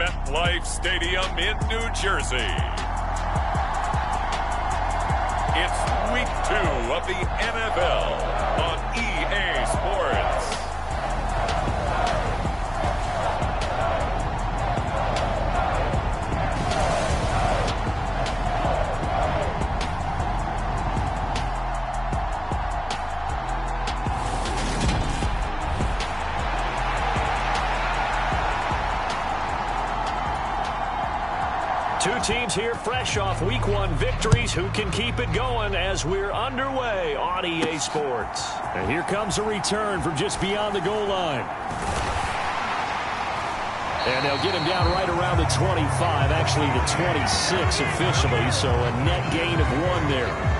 MetLife Stadium in New Jersey. It's week 2 of the NFL on EA Sports. Two teams here fresh off Week 1 victories. Who can keep it going as we're underway on EA Sports? And here comes a return from just beyond the goal line. And they'll get him down right around the 25, actually the 26 officially, so a net gain of 1 there.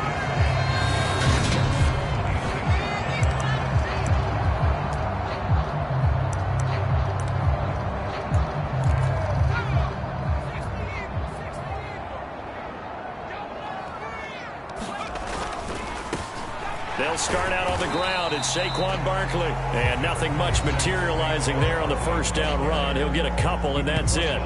They'll start out on the ground. It's Saquon Barkley. And nothing much materializing there on the first down run. He'll get a couple, and that's it.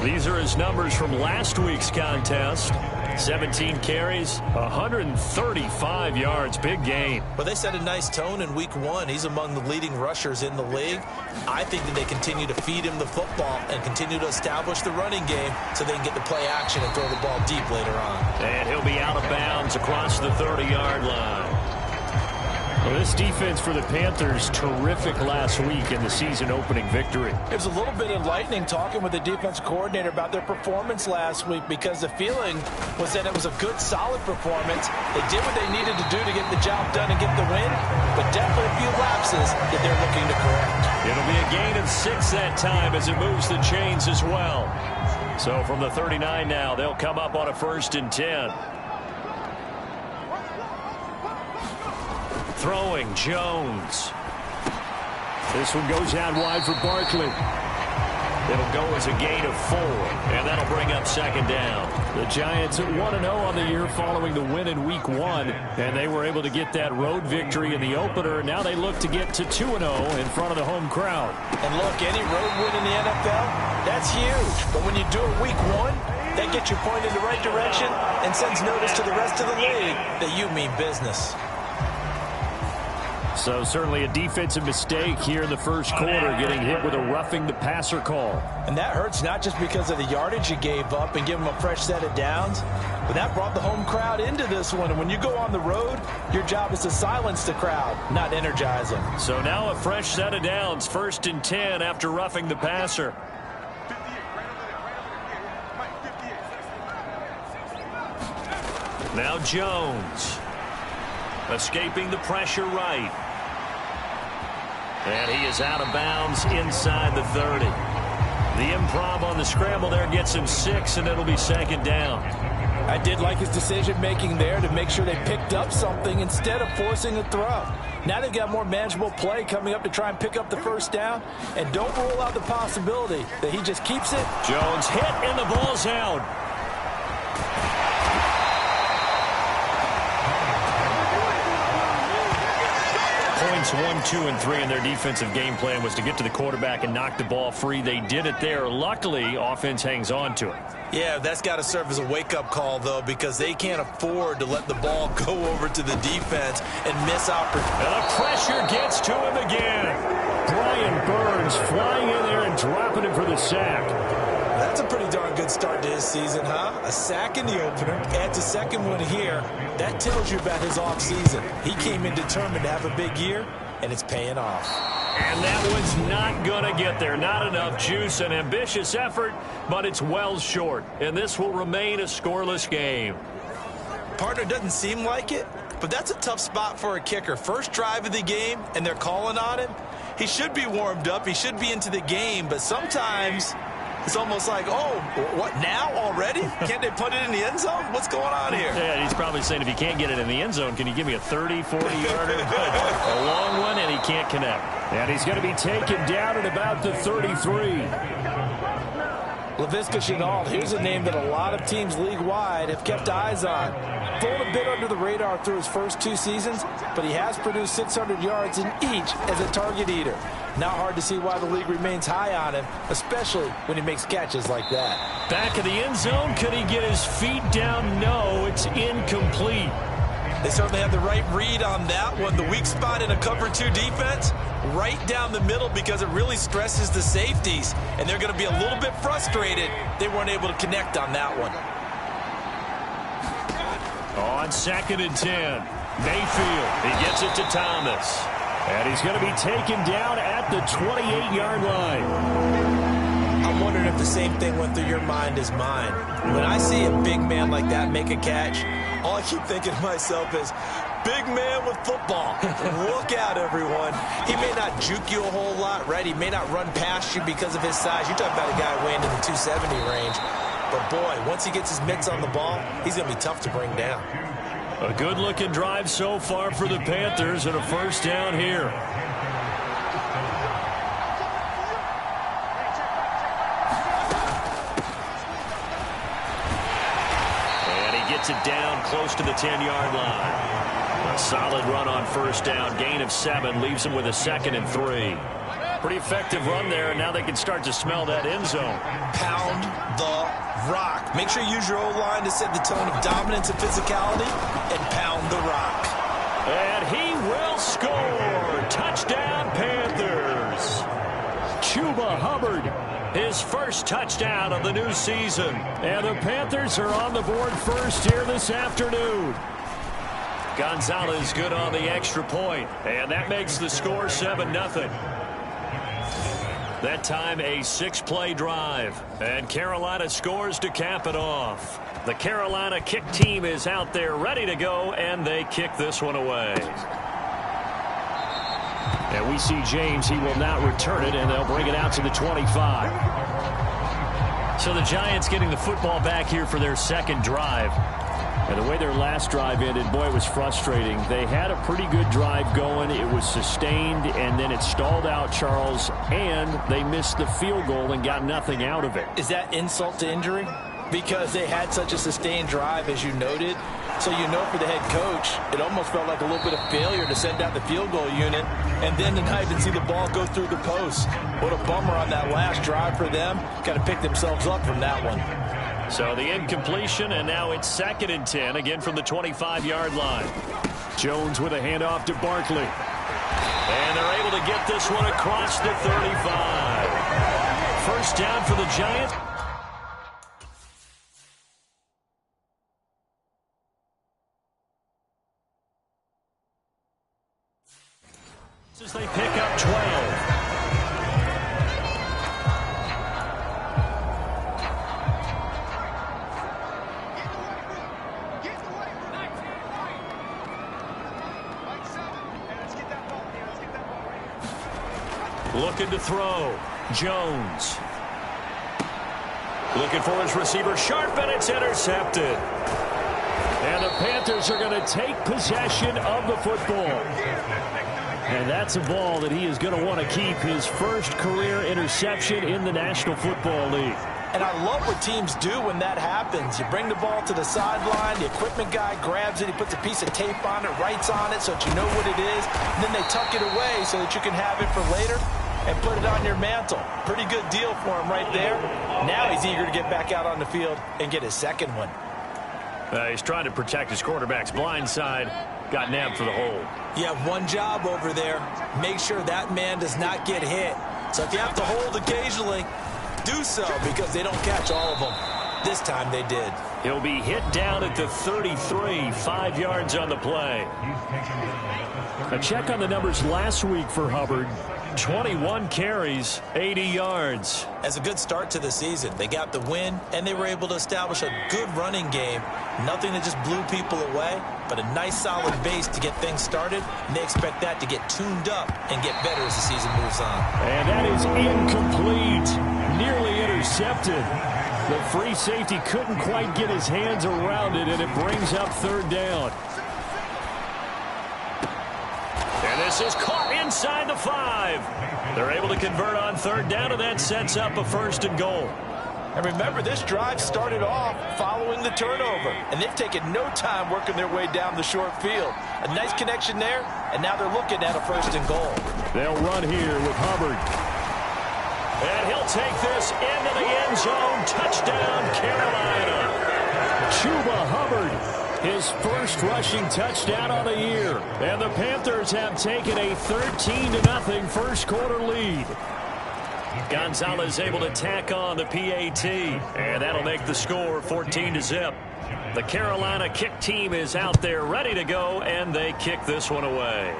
These are his numbers from last week's contest. 17 carries, 135 yards. Big gain. Well, they set a nice tone in Week 1. He's among the leading rushers in the league. I think that they continue to feed him the football and continue to establish the running game so they can get the play action and throw the ball deep later on. And he'll be out of bounds across the 30-yard line. Well, this defense for the Panthers, terrific last week in the season-opening victory. It was a little bit enlightening talking with the defensive coordinator about their performance last week because the feeling was that it was a good, solid performance. They did what they needed to do to get the job done and get the win, but definitely a few lapses that they're looking to correct. It'll be a gain of 6 that time as it moves the chains as well. So from the 39 now, they'll come up on a 1st and 10. Throwing, Jones. This one goes out wide for Barkley. It'll go as a gain of 4, and that'll bring up 2nd down. The Giants at 1-0 on the year following the win in Week 1, and they were able to get that road victory in the opener. Now they look to get to 2-0 in front of the home crowd. And look, any road win in the NFL, that's huge. But when you do it Week 1, that gets you pointed in the right direction and sends notice to the rest of the league that you mean business. So certainly a defensive mistake here in the first quarter, getting hit with a roughing the passer call. And that hurts not just because of the yardage you gave up and give them a fresh set of downs, but that brought the home crowd into this one. And when you go on the road, your job is to silence the crowd, not energize them. So now a fresh set of downs, 1st and 10 after roughing the passer. Now Jones, escaping the pressure right. And he is out of bounds inside the 30. The improv on the scramble there gets him 6, and it'll be 2nd down. I did like his decision-making there to make sure they picked up something instead of forcing a throw. Now they've got more manageable play coming up to try and pick up the 1st down. And don't rule out the possibility that he just keeps it. Jones hit, and the ball's out. Points 1, 2, and 3 in their defensive game plan was to get to the quarterback and knock the ball free. They did it there. Luckily, offense hangs on to it. Yeah, that's got to serve as a wake-up call, though, because they can't afford to let the ball go over to the defense and miss opportunity. And the pressure gets to him again. Brian Burns flying in there and dropping him for the sack. That's a pretty darn good start to his season, huh? A sack in the opener, adds a 2nd one here. That tells you about his offseason. He came in determined to have a big year, and it's paying off. And that one's not going to get there. Not enough juice. An ambitious effort, but it's well short. And this will remain a scoreless game. Partner, doesn't seem like it, but that's a tough spot for a kicker. First drive of the game, and they're calling on him. He should be warmed up. He should be into the game, but sometimes it's almost like, oh, what, now already? Can't they put it in the end zone? What's going on here? Yeah, he's probably saying if you can't get it in the end zone, can you give me a 30, 40-yarder? A long one, and he can't connect. And he's going to be taken down at about the 33. Laviska Shenault, here's a name that a lot of teams league-wide have kept eyes on. Flown a bit under the radar through his first 2 seasons, but he has produced 600 yards in each as a target eater. Not hard to see why the league remains high on him, especially when he makes catches like that. Back of the end zone. Could he get his feet down? No, it's incomplete. They certainly had the right read on that one. The weak spot in a cover 2 defense, right down the middle, because it really stresses the safeties, and they're going to be a little bit frustrated they weren't able to connect on that one. On 2nd and 10, Mayfield. He gets it to Thomas. And he's going to be taken down at the 28-yard line. I'm wondering if the same thing went through your mind as mine. When I see a big man like that make a catch, all I keep thinking to myself is, big man with football. Look out, everyone. He may not juke you a whole lot, right? He may not run past you because of his size. You're talking about a guy weighing in the 270 range. But, boy, once he gets his mitts on the ball, he's going to be tough to bring down. A good-looking drive so far for the Panthers and a first down here. And he gets it down close to the 10-yard line. A solid run on first down. Gain of 7 leaves him with a 2nd and 3. Pretty effective run there, and now they can start to smell that end zone. Pound the rock. Make sure you use your O-line to set the tone of dominance and physicality, and pound the rock. And he will score. Touchdown, Panthers. Chuba Hubbard, his first touchdown of the new season. And the Panthers are on the board first here this afternoon. Gonzalez good on the extra point, and that makes the score 7-0. That time a 6-play drive, and Carolina scores to cap it off. The Carolina kick team is out there ready to go, and they kick this one away. And we see James. He will not return it, and they'll bring it out to the 25. So the Giants getting the football back here for their second drive. And the way their last drive ended, boy, it was frustrating. They had a pretty good drive going. It was sustained, and then it stalled out, Charles, and they missed the field goal and got nothing out of it. Is that insult to injury? Because they had such a sustained drive, as you noted. So you know for the head coach, it almost felt like a little bit of failure to send out the field goal unit and then to not even see the ball go through the post. What a bummer on that last drive for them. Got to pick themselves up from that one. So the incompletion, and now it's 2nd and 10, again from the 25-yard line. Jones with a handoff to Barkley. And they're able to get this one across the 35. First down for the Giants. As they pick up 12. Looking to throw. Jones. Looking for his receiver. Sharp, and it's intercepted. And the Panthers are going to take possession of the football. And that's a ball that he is going to want to keep, his first career interception in the National Football League. And I love what teams do when that happens. You bring the ball to the sideline, the equipment guy grabs it, he puts a piece of tape on it, writes on it so that you know what it is, and then they tuck it away so that you can have it for later and put it on your mantle. Pretty good deal for him right there. Now he's eager to get back out on the field and get his second one. He's trying to protect his quarterback's blind side. Got nabbed for the hold. You have one job over there. Make sure that man does not get hit. So if you have to hold occasionally, do so, because they don't catch all of them. This time they did. He'll be hit down at the 33, 5 yards on the play. A check on the numbers last week for Hubbard. 21 carries, 80 yards. As a good start to the season, they got the win, and they were able to establish a good running game. Nothing that just blew people away, but a nice solid base to get things started, and they expect that to get tuned up and get better as the season moves on. And that is incomplete. Nearly intercepted. The free safety couldn't quite get his hands around it, and it brings up third down. And this is caught inside the 5. They're able to convert on third down, and that sets up a 1st and goal. And remember, this drive started off following the turnover, and they've taken no time working their way down the short field. A nice connection there, and now they're looking at a 1st and goal. They'll run here with Hubbard. And he'll take this into the end zone. Touchdown, Carolina. Chuba Hubbard, his first rushing touchdown of the year. And the Panthers have taken a 13-0 first quarter lead. Gonzalez able to tack on the PAT, and that'll make the score 14-0. The Carolina kick team is out there ready to go, and they kick this one away.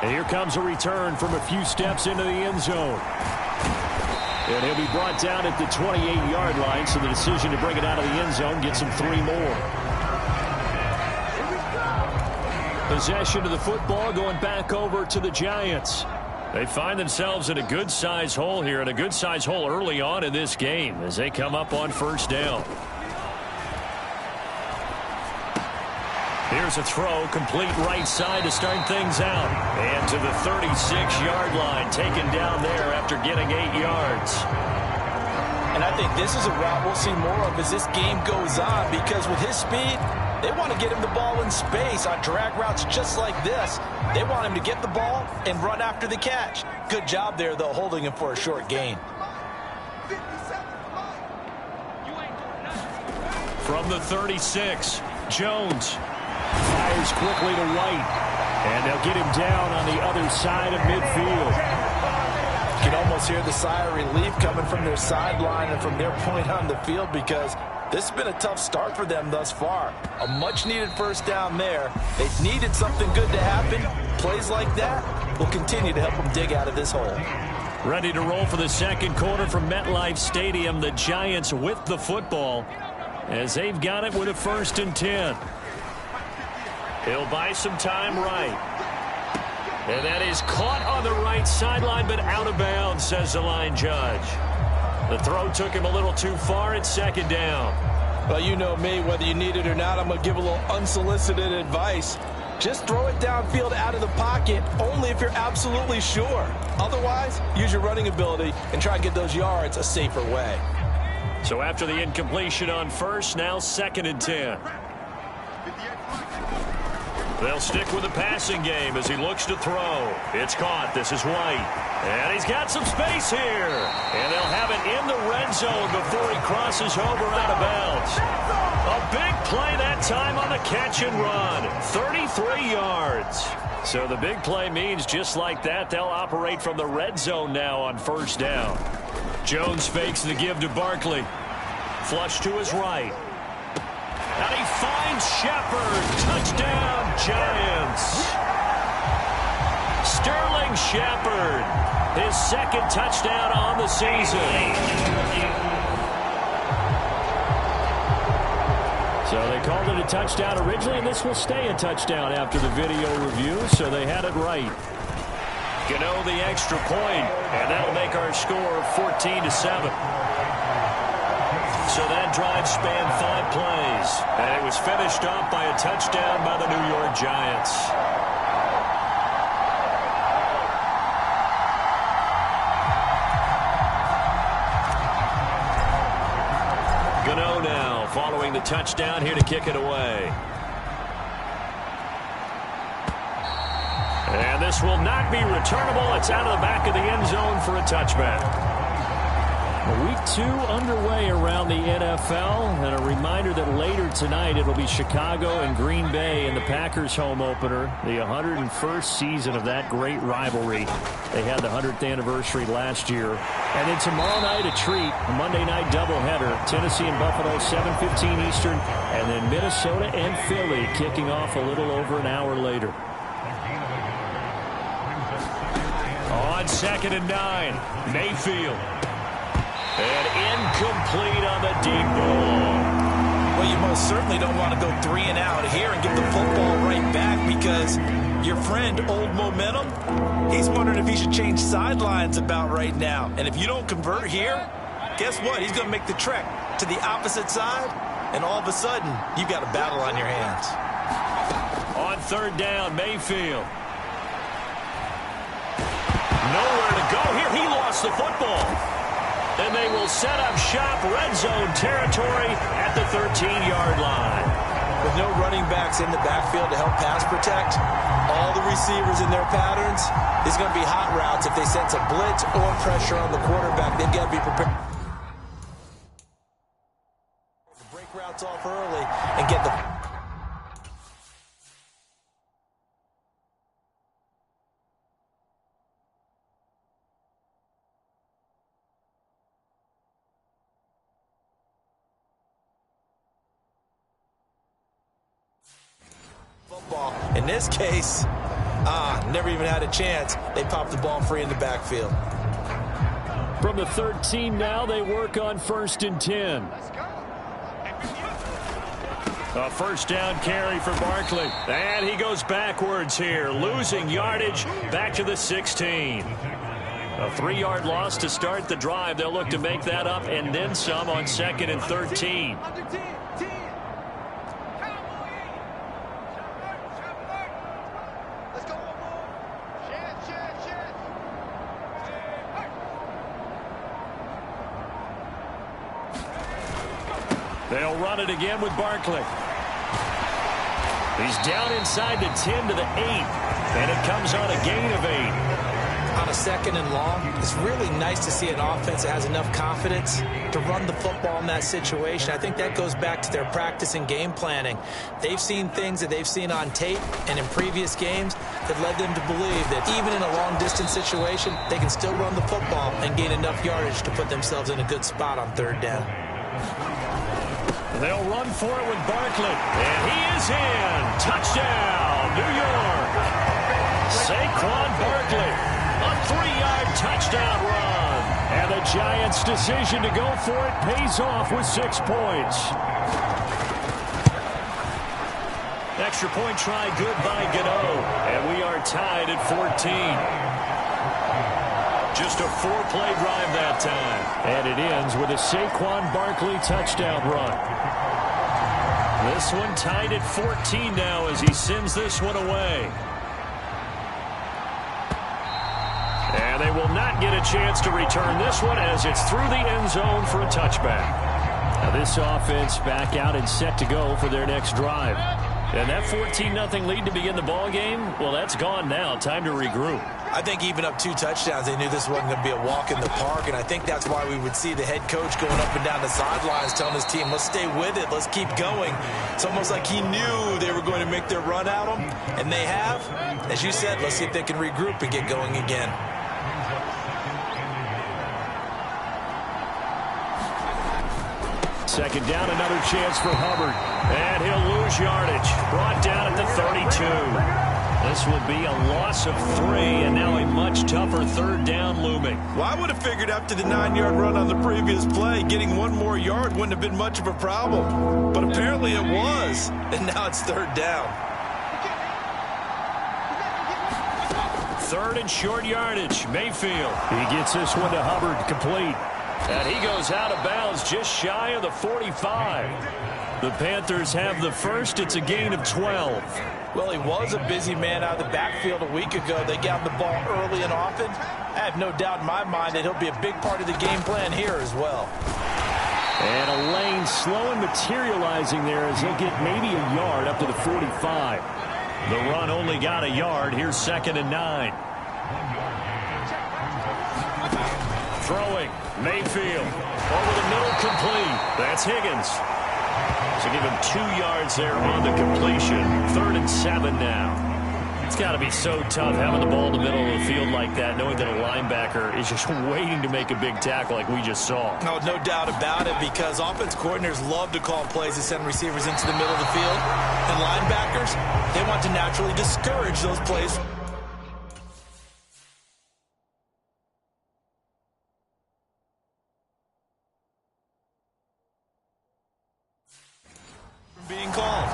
And here comes a return from a few steps into the end zone. And he'll be brought down at the 28-yard line, so the decision to bring it out of the end zone gets him 3 more. Possession of the football going back over to the Giants. They find themselves in a good-size hole here, and a good-size hole early on in this game as they come up on 1st down. Here's a throw, complete right side to start things out. And to the 36-yard line, taken down there after getting 8 yards. And I think this is a route we'll see more of as this game goes on, because with his speed, they want to get him the ball in space on drag routes just like this. They want him to get the ball and run after the catch. Good job there, though, holding him for a short gain. From the 36, Jones fires quickly to White. And they'll get him down on the other side of midfield. You can almost hear the sigh of relief coming from their sideline and from their point on the field, because this has been a tough start for them thus far. A much-needed 1st down there. They needed something good to happen. Plays like that will continue to help them dig out of this hole. Ready to roll for the 2nd quarter from MetLife Stadium. The Giants with the football as they've got it with a 1st and 10. He'll buy some time right. And that is caught on the right sideline, but out of bounds, says the line judge. The throw took him a little too far. It's 2nd down. Well, you know me, whether you need it or not, I'm going to give a little unsolicited advice. Just throw it downfield out of the pocket, only if you're absolutely sure. Otherwise, use your running ability and try and get those yards a safer way. So after the incompletion on 1st, now 2nd and 10. They'll stick with the passing game as he looks to throw. It's caught. This is White. And he's got some space here. And they'll have it in the red zone before he crosses over out of bounds. A big play that time on the catch and run. 33 yards. So the big play means just like that, they'll operate from the red zone now on 1st down. Jones fakes the give to Barkley. Flush to his right. And he finds Shepard. Touchdown, Giants. Sterling Shepard, his 2nd touchdown on the season. So they called it a touchdown originally, and this will stay a touchdown after the video review, so they had it right. Gano the extra point, and that'll make our score 14-7. So that drive spanned 5 plays, and it was finished off by a touchdown by the New York Giants. Gano now following the touchdown here to kick it away. And this will not be returnable. It's out of the back of the end zone for a touchback. Week 2 underway around the NFL, and a reminder that later tonight it'll be Chicago and Green Bay in the Packers home opener, the 101st season of that great rivalry. They had the 100th anniversary last year. And then tomorrow night a treat, a Monday night doubleheader, Tennessee and Buffalo, 7:15 Eastern, and then Minnesota and Philly kicking off a little over an hour later. On 2nd and 9, Mayfield. And incomplete on the deep ball. Well, you most certainly don't want to go 3 and out here and get the football right back, because your friend, Old Momentum, he's wondering if he should change sidelines about right now. And if you don't convert here, guess what? He's going to make the trek to the opposite side, and all of a sudden, you've got a battle on your hands. On 3rd down, Mayfield. Nowhere to go here. He lost the football. And they will set up shop, red zone territory at the 13-yard line. With no running backs in the backfield to help pass protect, all the receivers in their patterns, these are going to be hot routes. If they sense a blitz or pressure on the quarterback, they've got to be prepared to break routes off early and get the football. In this case, never even had a chance. They popped the ball free in the backfield. From the 13 now, they work on 1st and 10. A first down carry for Barkley. And he goes backwards here, losing yardage back to the 16. A 3-yard loss to start the drive. They'll look to make that up and then some on 2nd and 13. They'll run it again with Barkley. He's down inside the 10 to the 8. And it comes on a gain of 8. On a 2nd and long, it's really nice to see an offense that has enough confidence to run the football in that situation. I think that goes back to their practice and game planning. They've seen things that they've seen on tape and in previous games that led them to believe that even in a long-distance situation, they can still run the football and gain enough yardage to put themselves in a good spot on 3rd down. They'll run for it with Barkley. And he is in. Touchdown, New York. Saquon Barkley. A 3-yard touchdown run. And the Giants' decision to go for it pays off with 6 points. Extra point try good by Gano. And we are tied at 14. Just a 4-play drive that time. And it ends with a Saquon Barkley touchdown run. This one tied at 14 now as he sends this one away. And they will not get a chance to return this one as it's through the end zone for a touchback. Now this offense back out and set to go for their next drive. And that 14-0 lead to begin the ball game, well, that's gone now. Time to regroup. I think even up 2 touchdowns, they knew this wasn't going to be a walk in the park, and I think that's why we would see the head coach going up and down the sidelines telling his team, let's stay with it, let's keep going. It's almost like he knew they were going to make their run at him, and they have. As you said, let's see if they can regroup and get going again. Second down, another chance for Hubbard. And he'll lose yardage. Brought down at the 32. This will be a loss of 3, and now a much tougher 3rd down looming. Well, I would have figured after the 9-yard run on the previous play, getting 1 more yard wouldn't have been much of a problem. But apparently it was, and now it's 3rd down. 3rd and short yardage. Mayfield. He gets this one to Hubbard, complete. And he goes out of bounds just shy of the 45. The Panthers have the first. It's a gain of 12. Well, he was a busy man out of the backfield a week ago. They got the ball early and often. I have no doubt in my mind that he'll be a big part of the game plan here as well. And a lane slow and materializing there as he'll get maybe a yard up to the 45. The run only got a yard. Here's 2nd and 9. Throwing. Mayfield. Over the middle, complete. That's Higgins. So give him 2 yards there on the completion. 3rd and 7 now. It's got to be so tough having the ball in the middle of the field like that, knowing that a linebacker is just waiting to make a big tackle like we just saw. No doubt about it, because offense coordinators love to call plays that send receivers into the middle of the field. And linebackers, they want to naturally discourage those plays. Being called.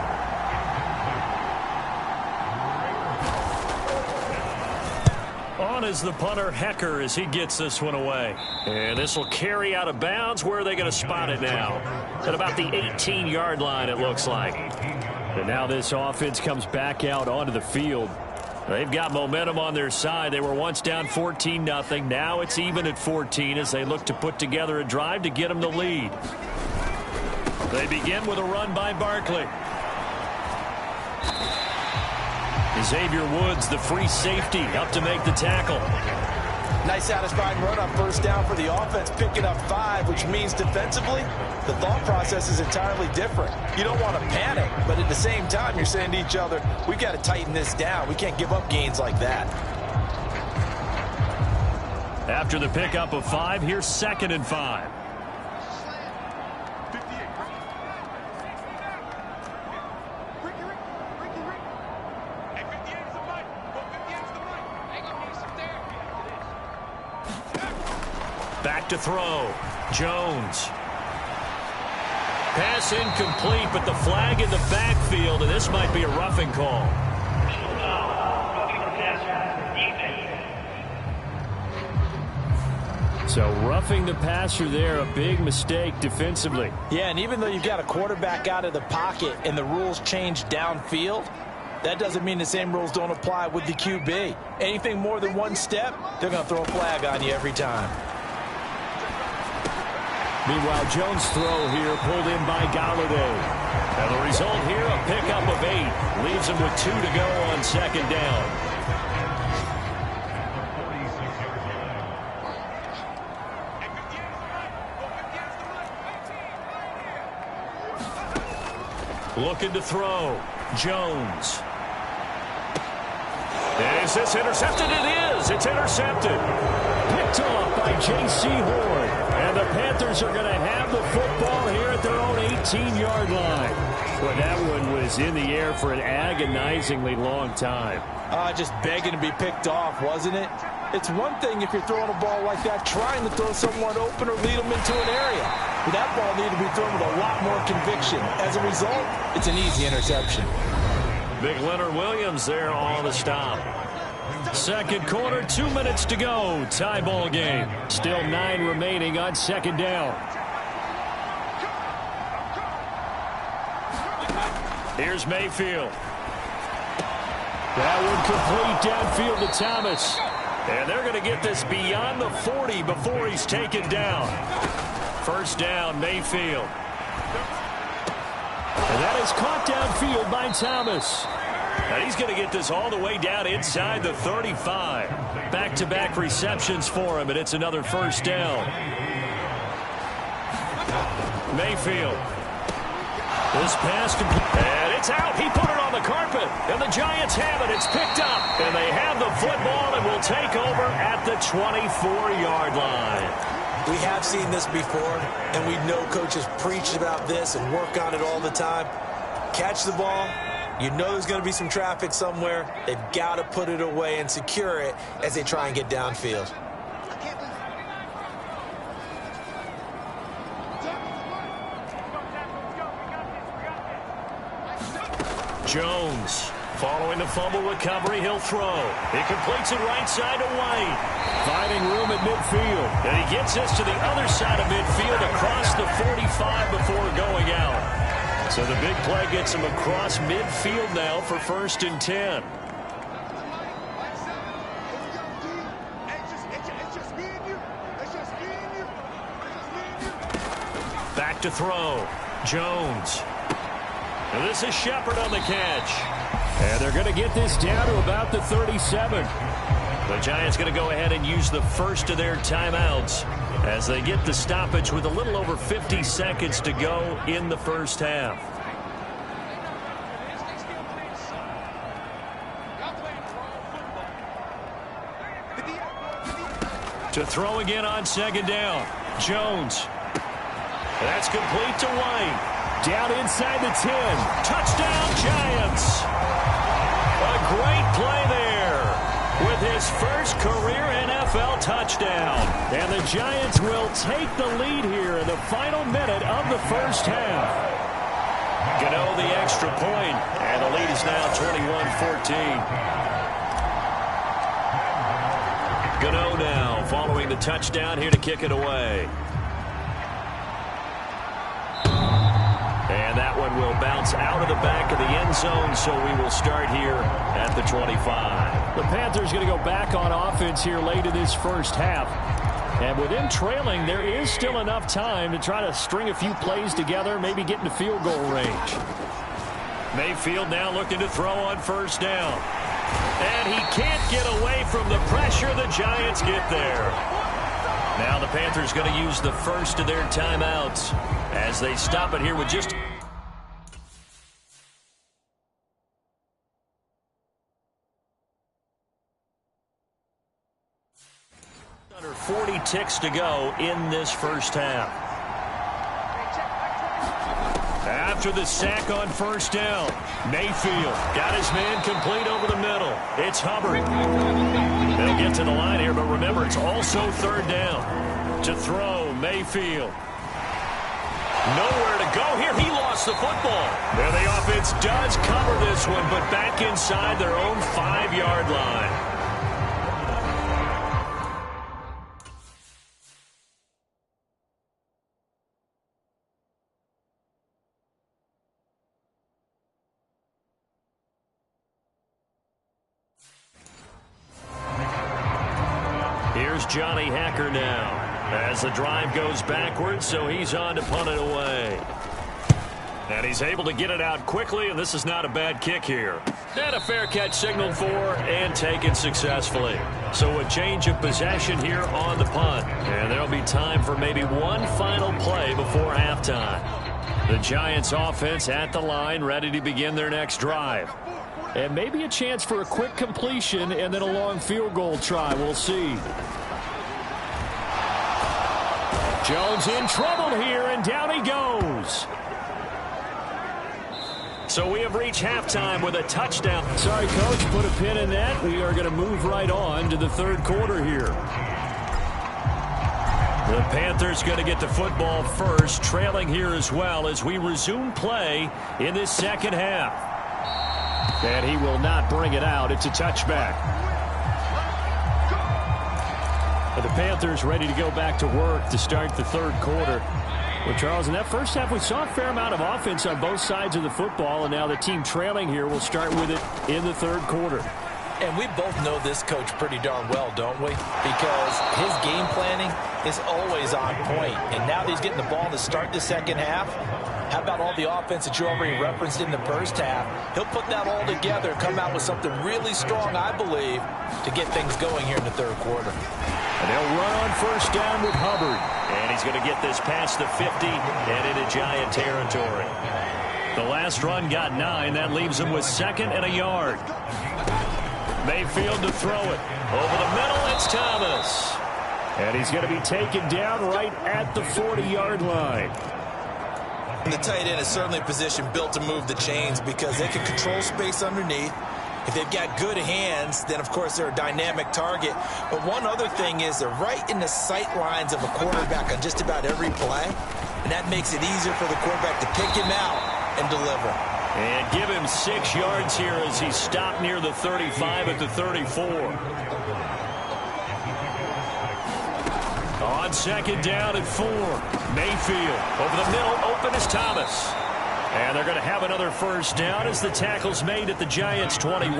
On is the punter, Hecker, as he gets this one away. And this will carry out of bounds. Where are they going to spot it now? At about the 18-yard line, it looks like. And now this offense comes back out onto the field. They've got momentum on their side. They were once down 14-0. Now it's even at 14 as they look to put together a drive to get them the lead. They begin with a run by Barkley. Xavier Woods, the free safety, up to make the tackle. Nice satisfying run on first down for the offense, picking up 5, which means defensively, the thought process is entirely different. You don't want to panic, but at the same time, you're saying to each other, we've got to tighten this down. We can't give up gains like that. After the pickup of 5, here's 2nd and 5. Back to throw. Jones. Pass incomplete, but the flag in the backfield, and this might be a roughing call. So roughing the passer there, a big mistake defensively. Yeah, and even though you've got a quarterback out of the pocket and the rules change downfield, that doesn't mean the same rules don't apply with the QB. Anything more than one step, they're going to throw a flag on you every time. Meanwhile, Jones' throw here pulled in by Galladay. And the result here, a pickup of 8. Leaves him with 2 to go on 2nd down. Looking to throw. Jones. Is this intercepted? It is. It's intercepted. Picked off by J.C. Horn. And the Panthers are going to have the football here at their own 18-yard line. But that one was in the air for an agonizingly long time. Just begging to be picked off, wasn't it? It's one thing if you're throwing a ball like that, trying to throw someone open or lead them into an area. But that ball needed to be thrown with a lot more conviction. As a result, it's an easy interception. Big Leonard Williams there on the stop. Second quarter, 2 minutes to go. Tie ball game. Still 9 remaining on 2nd down. Here's Mayfield. That one complete downfield to Thomas. And they're going to get this beyond the 40 before he's taken down. First down, Mayfield. And that is caught downfield by Thomas. And he's going to get this all the way down inside the 35. Back-to-back receptions for him, and it's another first down. Mayfield. This pass complete. And it's out. He put it on the carpet. And the Giants have it. It's picked up. And they have the football and will take over at the 24-yard line. We have seen this before, and we know coaches preach about this and work on it all the time. Catch the ball. You know there's going to be some traffic somewhere. They've got to put it away and secure it as they try and get downfield. Jones following the fumble recovery. He'll throw. He completes it right side to White. Finding room at midfield. And he gets this to the other side of midfield across the 45 before going out. So the big play gets him across midfield now for 1st and 10. Back to throw. Jones. And this is Shepard on the catch. And they're going to get this down to about the 37. The Giants going to go ahead and use the first of their timeouts as they get the stoppage with a little over 50 seconds to go in the first half. To throw again on 2nd down. Jones. That's complete to White. Down inside the 10. Touchdown, Giants. A great play there with his first career NFL touchdown. And the Giants will take the lead here in the final minute of the first half. Gano the extra point, and the lead is now 21-14. Gano now following the touchdown here to kick it away. And that one will bounce out of the back of the end zone, so we will start here at the 25. The Panthers going to go back on offense here late in this first half. And with them trailing, there is still enough time to try to string a few plays together, maybe get into field goal range. Mayfield now looking to throw on first down. And he can't get away from the pressure. The Giants get there. Now the Panthers going to use the first of their timeouts as they stop it here with just under 40 ticks to go in this first half. After the sack on first down, Mayfield got his man complete over the middle. It's Hubbard. They'll get to the line here, but remember, it's also third down. To throw, Mayfield. Nowhere to go here. He lost the football. There the offense does cover this one, but back inside their own 5-yard line. Here's Johnny Hacker now as the drive goes backwards, so he's on to punt it away. And he's able to get it out quickly, and this is not a bad kick here. And a fair catch signaled for and taken successfully. So a change of possession here on the punt. And there'll be time for maybe one final play before halftime. The Giants offense at the line, ready to begin their next drive. And maybe a chance for a quick completion and then a long field goal try. We'll see. Jones in trouble here, and down he goes. So we have reached halftime with a touchdown. Sorry, Coach, put a pin in that. We are going to move right on to the third quarter here. The Panthers going to get the football first, trailing here as well as we resume play in this second half. And he will not bring it out. It's a touchback. The Panthers ready to go back to work to start the third quarter. Well, Charles, in that first half, we saw a fair amount of offense on both sides of the football, and now the team trailing here will start with it in the third quarter. And we both know this coach pretty darn well, don't we? Because his game planning is always on point. And now that he's getting the ball to start the second half, how about all the offense that you already referenced in the first half? He'll put that all together and come out with something really strong, I believe, to get things going here in the third quarter. And they'll run on first down with Hubbard. And he's going to get this past the 50 and into Giant territory. The last run got 9. That leaves him with second and a yard. Mayfield to throw it. Over the middle, it's Thomas. And he's going to be taken down right at the 40-yard line. The tight end is certainly a position built to move the chains because they can control space underneath. If they've got good hands, then, of course, they're a dynamic target. But one other thing is they're right in the sight lines of a quarterback on just about every play. And that makes it easier for the quarterback to pick him out and deliver. And give him 6 yards here as he stopped near the 35 at the 34. On second down at 4. Mayfield over the middle, open is Thomas. And they're going to have another first down as the tackle's made at the Giants' 21.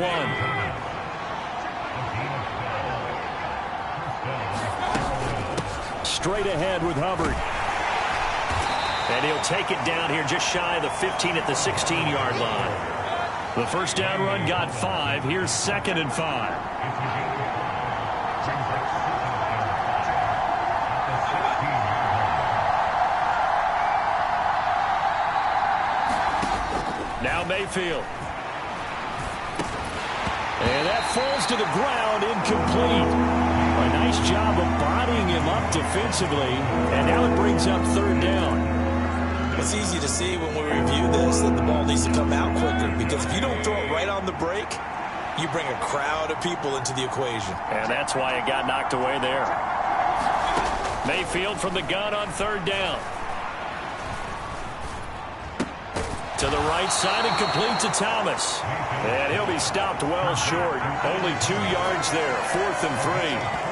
Straight ahead with Hubbard. And he'll take it down here just shy of the 15 at the 16-yard line. The first down run got 5. Here's second and 5. Now Mayfield. And that falls to the ground, incomplete. A nice job of bodying him up defensively. And now it brings up third down. It's easy to see when we review this that the ball needs to come out quicker because if you don't throw it right on the break, you bring a crowd of people into the equation. And that's why it got knocked away there. Mayfield from the gun on third down. To the right side and complete to Thomas. And he'll be stopped well short. Only 2 yards there. 4th and 3.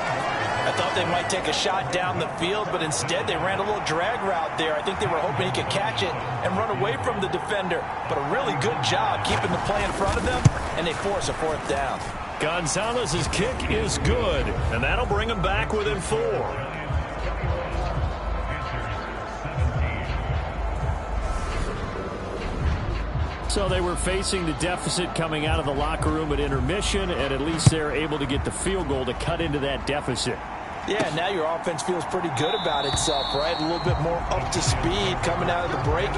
I thought they might take a shot down the field, but instead they ran a little drag route there. I think they were hoping he could catch it and run away from the defender. But a really good job keeping the play in front of them, and they force a 4th down. Gonzalez's kick is good, and that'll bring him back within 4. So they were facing the deficit coming out of the locker room at intermission, and at least they're able to get the field goal to cut into that deficit. Yeah, now your offense feels pretty good about itself, right? A little bit more up to speed coming out of the break.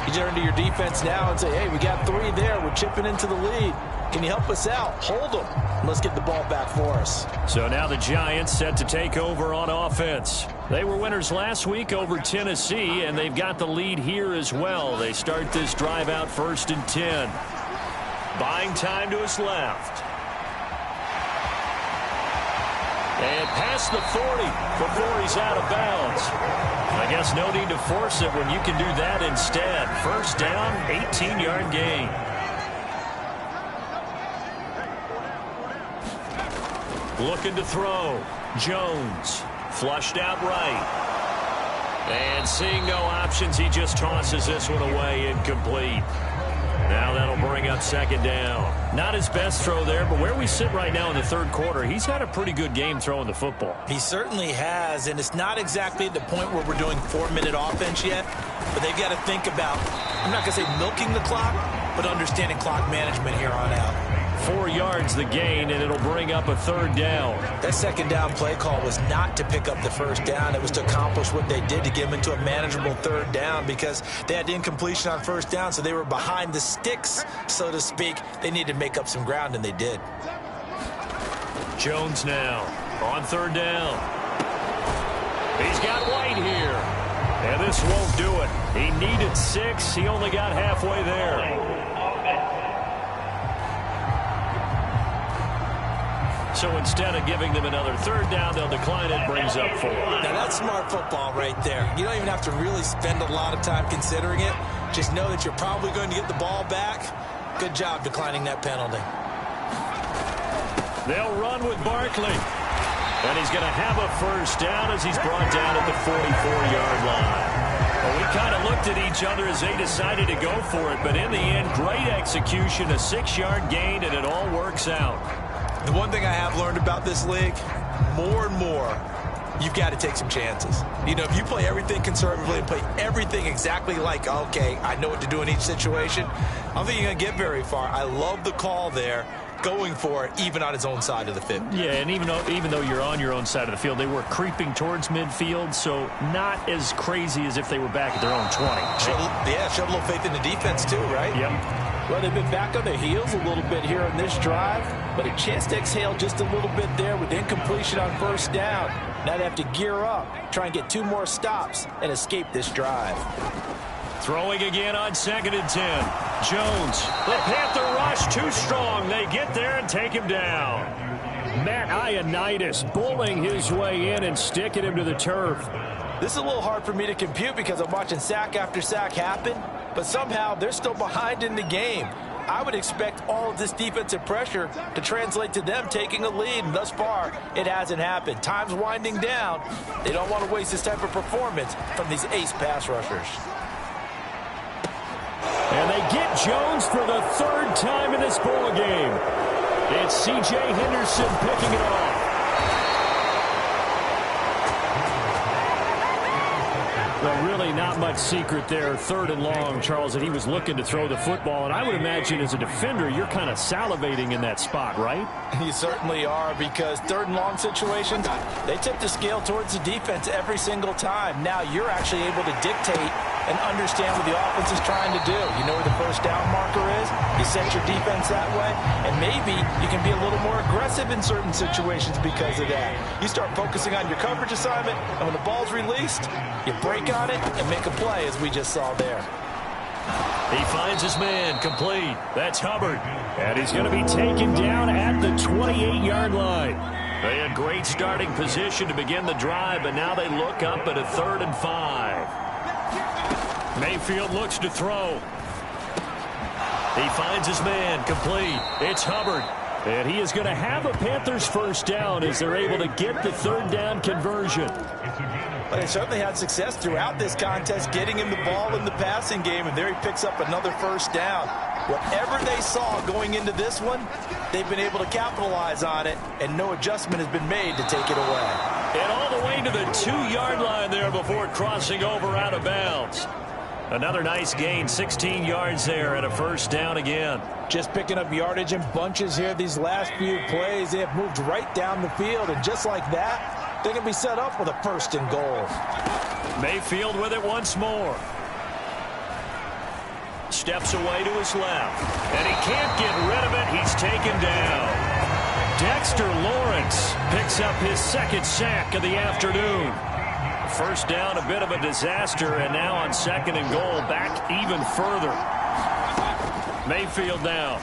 You turn to your defense now and say, hey, we got 3 there. We're chipping into the lead. Can you help us out? Hold them. Let's get the ball back for us. So now the Giants set to take over on offense. They were winners last week over Tennessee, and they've got the lead here as well. They start this drive out 1st and 10. Buying time to his left. And past the 40 before he's out of bounds. I guess no need to force it when you can do that instead. 1st down, 18-yard gain. Looking to throw. Jones. Flushed out right. And seeing no options, he just tosses this one away, incomplete. Now that'll bring up 2nd down. Not his best throw there, but where we sit right now in the 3rd quarter, he's had a pretty good game throwing the football. He certainly has, and it's not exactly at the point where we're doing 4-minute offense yet, but they've got to think about, I'm not going to say milking the clock, but understanding clock management here on out. 4 yards the gain, and it'll bring up a 3rd down. That 2nd down play call was not to pick up the 1st down. It was to accomplish what they did to get them into a manageable 3rd down because they had incompletion on 1st down, so they were behind the sticks, so to speak. They needed to make up some ground, and they did. Jones now on 3rd down. He's got White here, and this won't do it. He needed 6. He only got halfway there. So instead of giving them another 3rd down, they'll decline it, brings up 4. Now that's smart football right there. You don't even have to really spend a lot of time considering it. Just know that you're probably going to get the ball back. Good job declining that penalty. They'll run with Barkley. And he's going to have a 1st down as he's brought down at the 44-yard line. Well, we kind of looked at each other as they decided to go for it, but in the end, great execution, a 6-yard gain, and it all works out. The one thing I have learned about this league, more and more, you've got to take some chances. You know, if you play everything conservatively and play everything exactly like, okay, I know what to do in each situation, I don't think you're going to get very far. I love the call there, going for it, even on his own side of the field. Yeah, and even though you're on your own side of the field, they were creeping towards midfield, so not as crazy as if they were back at their own 20. Showed a little faith in the defense too, right? Yep. Well, they've been back on their heels a little bit here in this drive, but a chance to exhale just a little bit there with incompletion on 1st down. Now they have to gear up, try and get 2 more stops, and escape this drive. Throwing again on 2nd and 10. Jones, the Panther rush too strong. They get there and take him down. Matt Ioannidis bullying his way in and sticking him to the turf. This is a little hard for me to compute because I'm watching sack after sack happen, but somehow they're still behind in the game. I would expect all of this defensive pressure to translate to them taking a lead, and thus far, it hasn't happened. Time's winding down. They don't want to waste this type of performance from these ace pass rushers. And they get Jones for the 3rd time in this ball game. It's C.J. Henderson picking it off. Well, really not much secret there. 3rd and long, Charles, that he was looking to throw the football. And I would imagine as a defender, you're kind of salivating in that spot, right? You certainly are, because 3rd and long situations, they tip the scale towards the defense every single time. Now you're actually able to dictate and understand what the offense is trying to do. You know where the 1st down marker is. You set your defense that way, and maybe you can be a little more aggressive in certain situations because of that. You start focusing on your coverage assignment, and when the ball's released, you break on it and make a play, as we just saw there. He finds his man, complete. That's Hubbard. And he's going to be taken down at the 28-yard line. They had great starting position to begin the drive, but now they look up at a 3rd and 5. Mayfield looks to throw. He finds his man, complete. It's Hubbard. And he is going to have a Panthers 1st down as they're able to get the 3rd down conversion. But they certainly had success throughout this contest, getting him the ball in the passing game, and there he picks up another 1st down. Whatever they saw going into this one, they've been able to capitalize on it, and no adjustment has been made to take it away. And all the way to the 2-yard line there before crossing over out of bounds. Another nice gain, 16 yards there and a first down again. Just picking up yardage in bunches here these last few plays. They have moved right down the field, and just like that, they can be set up with a first and goal. Mayfield with it once more. Steps away to his left, and he can't get rid of it. He's taken down. Dexter Lawrence picks up his second sack of the afternoon. First down, a bit of a disaster, and now on second and goal, back even further. Mayfield now.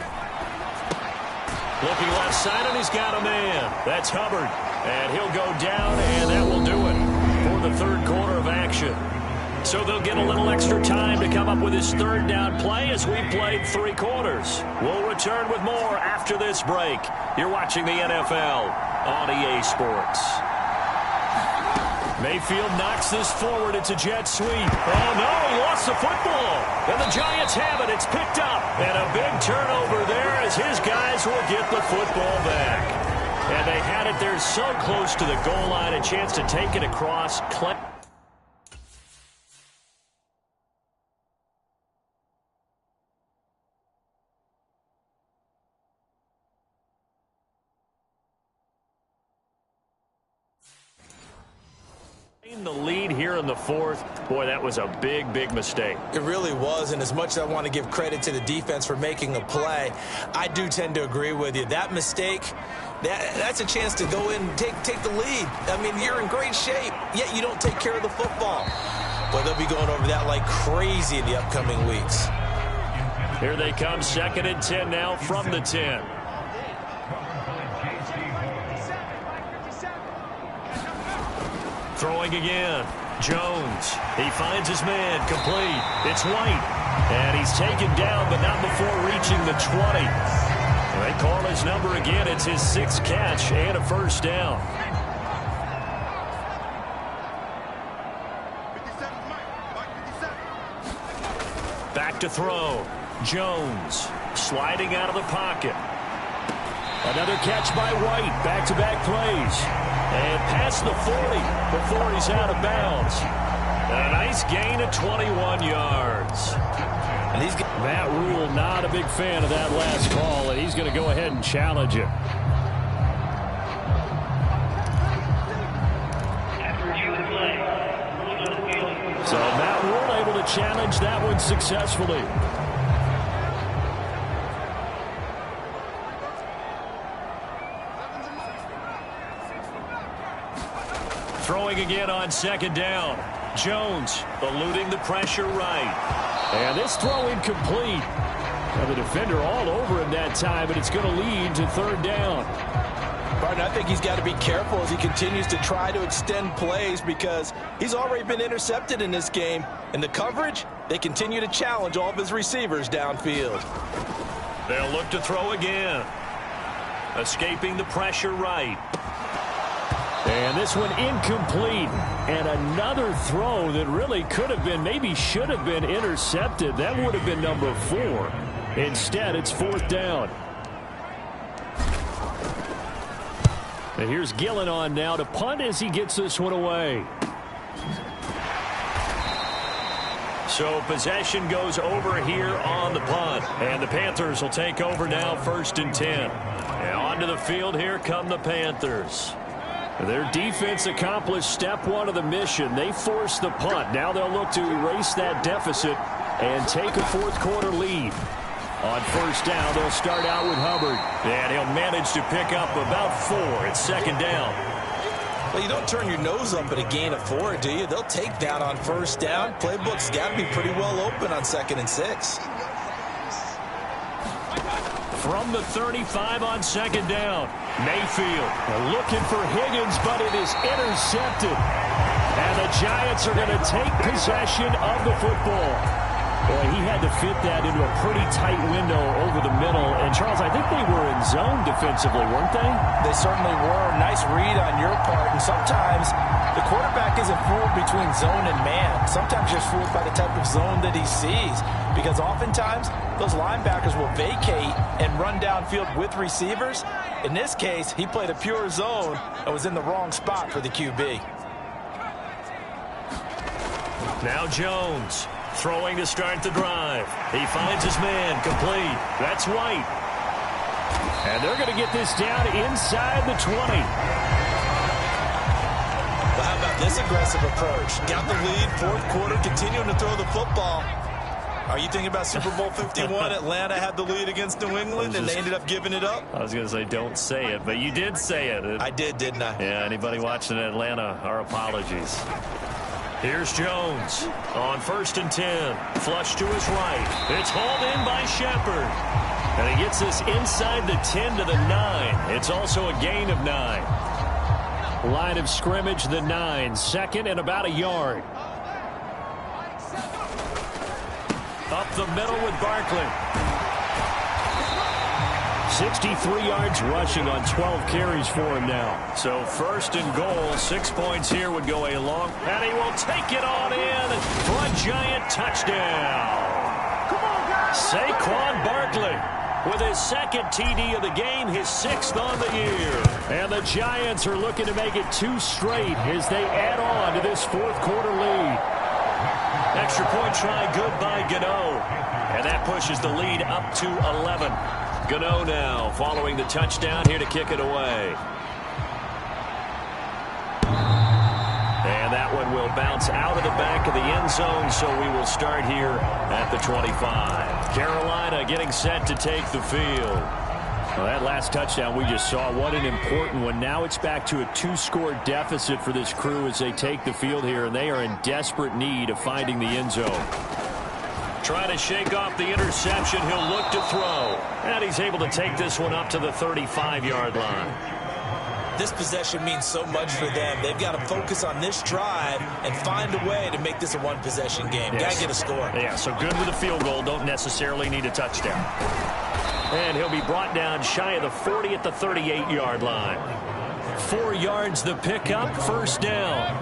Looking left side, and he's got a man. That's Hubbard, and he'll go down, and that will do it for the third quarter of action. So they'll get a little extra time to come up with his third down play as we played 3 quarters. We'll return with more after this break. You're watching the NFL on EA Sports. Mayfield knocks this forward. It's a jet sweep. Oh, no, he lost the football. And the Giants have it. It's picked up. And a big turnover there as his guys will get the football back. And they had it there so close to the goal line, a chance to take it across. The lead here in the fourth. Boy, that was a big, big mistake. It really was, and as much as I want to give credit to the defense for making a play, I do tend to agree with you. That mistake, that's a chance to go in and take the lead. I mean, you're in great shape, yet you don't take care of the football. But they'll be going over that like crazy in the upcoming weeks. Here they come, 2nd and 10 now from the 10. Throwing again. Jones. He finds his man. Complete. It's White. And he's taken down, but not before reaching the 20. They call his number again. It's his 6th catch and a first down. Back to throw. Jones sliding out of the pocket. Another catch by White. Back-to-back plays. And past the 40 before he's out of bounds. A nice gain of 21 yards. And Matt Rule not a big fan of that last call, and he's going to go ahead and challenge it. So Matt Rule able to challenge that one successfully. Throwing again on 2nd down. Jones eluding the pressure right. And this throw incomplete. Now the defender all over him that time, but it's going to lead to 3rd down. Barton, I think he's got to be careful as he continues to try to extend plays because he's already been intercepted in this game. And the coverage, they continue to challenge all of his receivers downfield. They'll look to throw again. Escaping the pressure right. And this one incomplete. And another throw that really could have been, maybe should have been intercepted. That would have been number 4. Instead, it's 4th down. And here's Gillen on now to punt as he gets this one away. So possession goes over here on the punt. And the Panthers will take over now, 1st and 10. And onto the field here come the Panthers. Their defense accomplished step 1 of the mission. They forced the punt. Now they'll look to erase that deficit and take a 4th quarter lead. On 1st down, they'll start out with Hubbard. And he'll manage to pick up about 4. It's 2nd down. Well, you don't turn your nose up at a gain of 4, do you? They'll take that on 1st down. Playbook's got to be pretty well open on 2nd and 6. From the 35 on 2nd down. Mayfield looking for Higgins, but it is intercepted. And the Giants are going to take possession of the football. Boy, he had to fit that into a pretty tight window over the middle. And, Charles, I think they were in zone defensively, weren't they? They certainly were. Nice read on your part. And sometimes the quarterback isn't fooled between zone and man. Sometimes you're fooled by the type of zone that he sees. Because oftentimes those linebackers will vacate and run downfield with receivers. In this case, he played a pure zone and was in the wrong spot for the QB. Now Jones Throwing to start the drive. He finds his man, complete. That's White. And they're going to get this down inside the 20. Well, how about this aggressive approach? Got the lead, fourth quarter, continuing to throw the football. Are you thinking about Super Bowl 51? Atlanta had the lead against New England, and they ended up giving it up? I was going to say, don't say it, but you did say it. I did, didn't I? Yeah, anybody watching Atlanta, our apologies. Here's Jones on 1st and 10. Flush to his right. It's hauled in by Shepard. And he gets this inside the 10 to the 9. It's also a gain of 9. Line of scrimmage, the 9. 2nd and about a yard. Up the middle with Barkley. 63 yards rushing on 12 carries for him now. So 1st and goal, 6 points here would go a long. And he will take it on in for a giant touchdown. Come on, guys. Saquon Barkley with his 2nd TD of the game, his 6th on the year. And the Giants are looking to make it 2 straight as they add on to this 4th quarter lead. Extra point try good by Gano. And that pushes the lead up to 11. Gano now following the touchdown here to kick it away. And that one will bounce out of the back of the end zone, so we will start here at the 25. Carolina getting set to take the field. Well, that last touchdown we just saw, what an important one. Now it's back to a 2-score deficit for this crew as they take the field here, and they are in desperate need of finding the end zone. Trying to shake off the interception. He'll look to throw. And he's able to take this one up to the 35-yard line. This possession means so much for them. They've got to focus on this drive and find a way to make this a one-possession game. Yes. Got to get a score. Yeah, so good with a field goal. Don't necessarily need a touchdown. And he'll be brought down shy of the 40 at the 38-yard line. 4 yards the pickup, 1st down.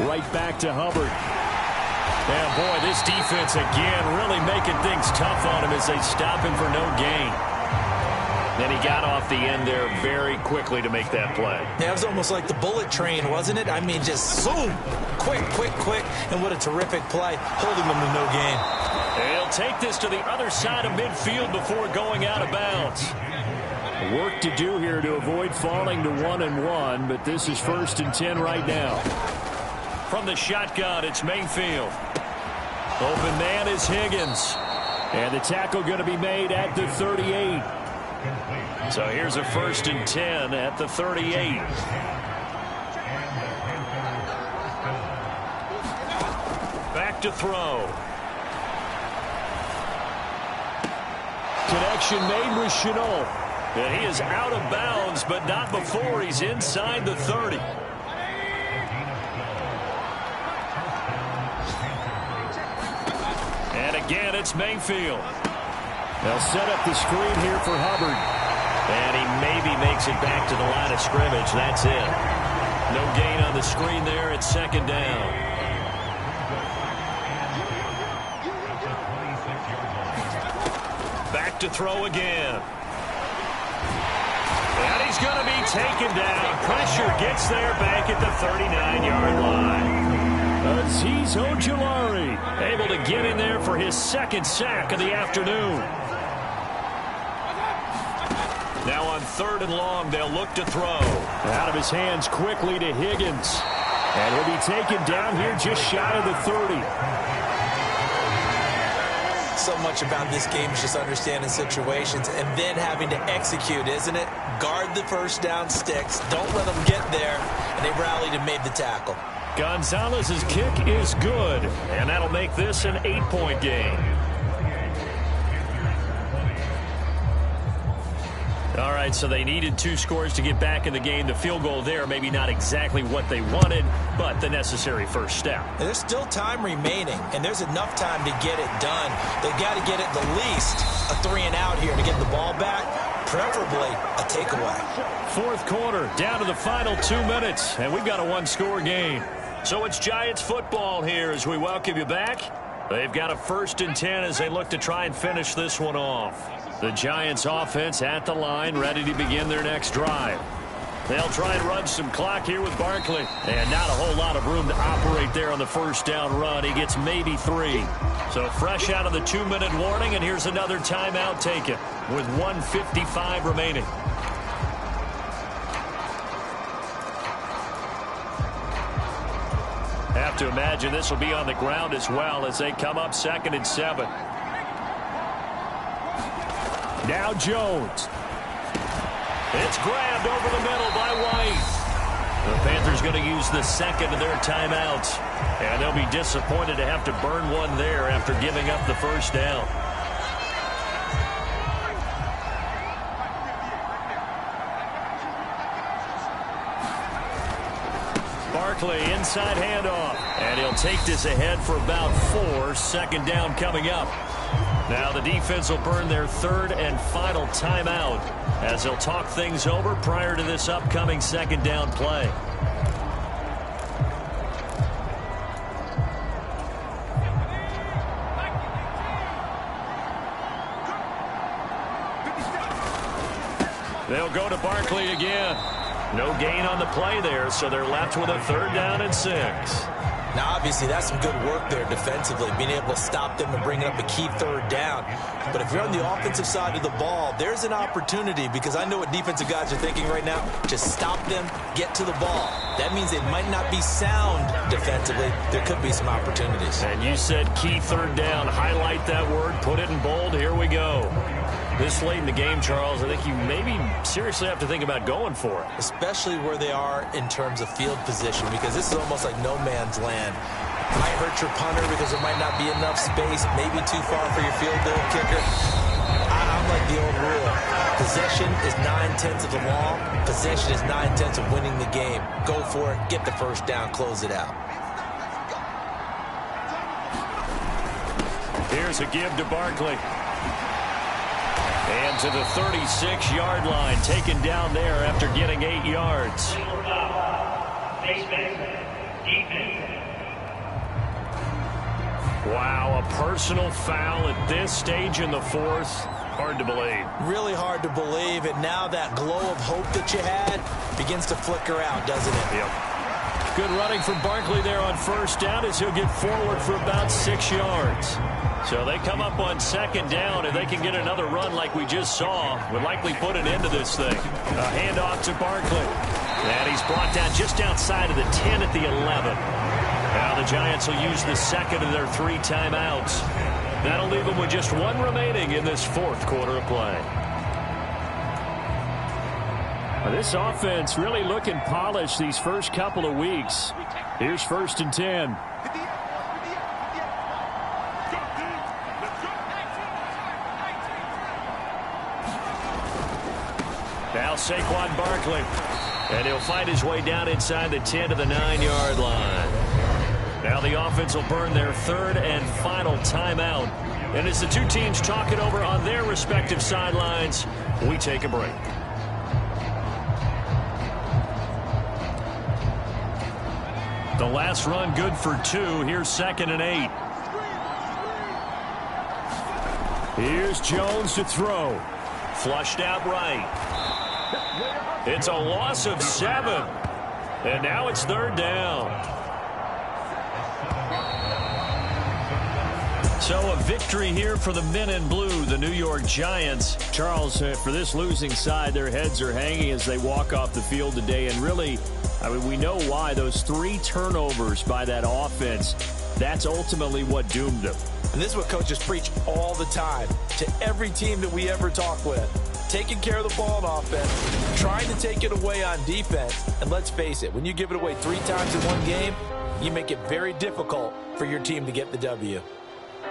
Right back to Hubbard. And boy, this defense again really making things tough on him as they stop him for no gain. Then he got off the end there very quickly to make that play. Yeah, it was almost like the bullet train, wasn't it? I mean, just zoom, quick, quick, quick. And what a terrific play, holding them to no gain. He'll take this to the other side of midfield before going out of bounds. Work to do here to avoid falling to 1-1, but this is 1st and 10 right now. From the shotgun, it's Mayfield. Open man is Higgins. And the tackle going to be made at the 38. So here's a 1st and 10 at the 38. Back to throw. Connection made with Chenault. And he is out of bounds, but not before he's inside the 30. And again, it's Mayfield. They'll set up the screen here for Hubbard. And he maybe makes it back to the line of scrimmage. That's it. No gain on the screen there. It's 2nd down. Back to throw again. And he's going to be taken down. Pressure gets there back at the 39-yard line. Azeez Ojulari able to get in there for his 2nd sack of the afternoon. Now on 3rd and long, they'll look to throw. Out of his hands quickly to Higgins. And he'll be taken down here just shy of the 30. So much about this game is just understanding situations and then having to execute, isn't it? Guard the 1st down sticks. Don't let them get there. And they rallied and made the tackle. Gonzalez's kick is good. And that'll make this an 8-point game. All right, so they needed 2 scores to get back in the game. The field goal there, maybe not exactly what they wanted, but the necessary first step. There's still time remaining, and there's enough time to get it done. They've got to get at the least a 3-and-out here to get the ball back, preferably a takeaway. 4th quarter, down to the final 2 minutes, and we've got a 1-score game. So it's Giants football here as we welcome you back. They've got a 1st and 10 as they look to try and finish this one off. The Giants offense at the line, ready to begin their next drive. They'll try and run some clock here with Barkley. And not a whole lot of room to operate there on the first down run. He gets maybe 3. So fresh out of the 2-minute warning, and here's another timeout taken with 1:55 remaining. Have to imagine this will be on the ground as well as they come up 2nd and 7. Now Jones. It's grabbed over the middle by White. The Panthers going to use the second of their timeouts. And they'll be disappointed to have to burn one there after giving up the first down. Barkley inside handoff. And he'll take this ahead for about 4. 2nd down coming up. Now the defense will burn their 3rd and final timeout as they'll talk things over prior to this upcoming 2nd down play. They'll go to Barkley again. No gain on the play there, so they're left with a 3rd down and 6. Now, obviously, that's some good work there defensively, being able to stop them and bringing up a key 3rd down. But if you're on the offensive side of the ball, there's an opportunity, because I know what defensive guys are thinking right now. Just stop them, get to the ball. That means they might not be sound defensively. There could be some opportunities. And you said key 3rd down. Highlight that word. Put it in bold. Here we go. This late in the game, Charles, I think you maybe seriously have to think about going for it. Especially where they are in terms of field position, because this is almost like no man's land. Might hurt your punter because there might not be enough space, maybe too far for your field goal kicker. I'm like the old rule. Possession is 9/10 of the law. Possession is 9/10 of winning the game. Go for it, get the first down, close it out. Here's a give to Barkley. And to the 36-yard line, taken down there after getting 8 yards. Wow, a personal foul at this stage in the 4th. Hard to believe. Really hard to believe, and now that glow of hope that you had begins to flicker out, doesn't it? Yep. Good running from Barkley there on 1st down as he'll get forward for about 6 yards. So they come up on 2nd down, and they can get another run like we just saw. Would likely put an end to this thing. A handoff to Barkley. And he's brought down just outside of the 10 at the 11. Now the Giants will use the 2nd of their 3 timeouts. That'll leave them with just 1 remaining in this 4th quarter of play. This offense really looking polished these first couple of weeks. Here's 1st and 10. Now Saquon Barkley. And he'll find his way down inside the 10 to the 9-yard line. Now the offense will burn their 3rd and final timeout. And as the two teams talk it over on their respective sidelines, we take a break. The last run good for 2. Here's 2nd and 8. Here's Jones to throw. Flushed out right. It's a loss of 7. And now it's 3rd down. So a victory here for the men in blue, the New York Giants. Charles, for this losing side, their heads are hanging as they walk off the field today. And really, I mean, we know why. Those 3 turnovers by that offense, that's ultimately what doomed them. And this is what coaches preach all the time to every team that we ever talk with. Taking care of the ball on offense, trying to take it away on defense. And let's face it, when you give it away 3 times in one game, you make it very difficult for your team to get the W.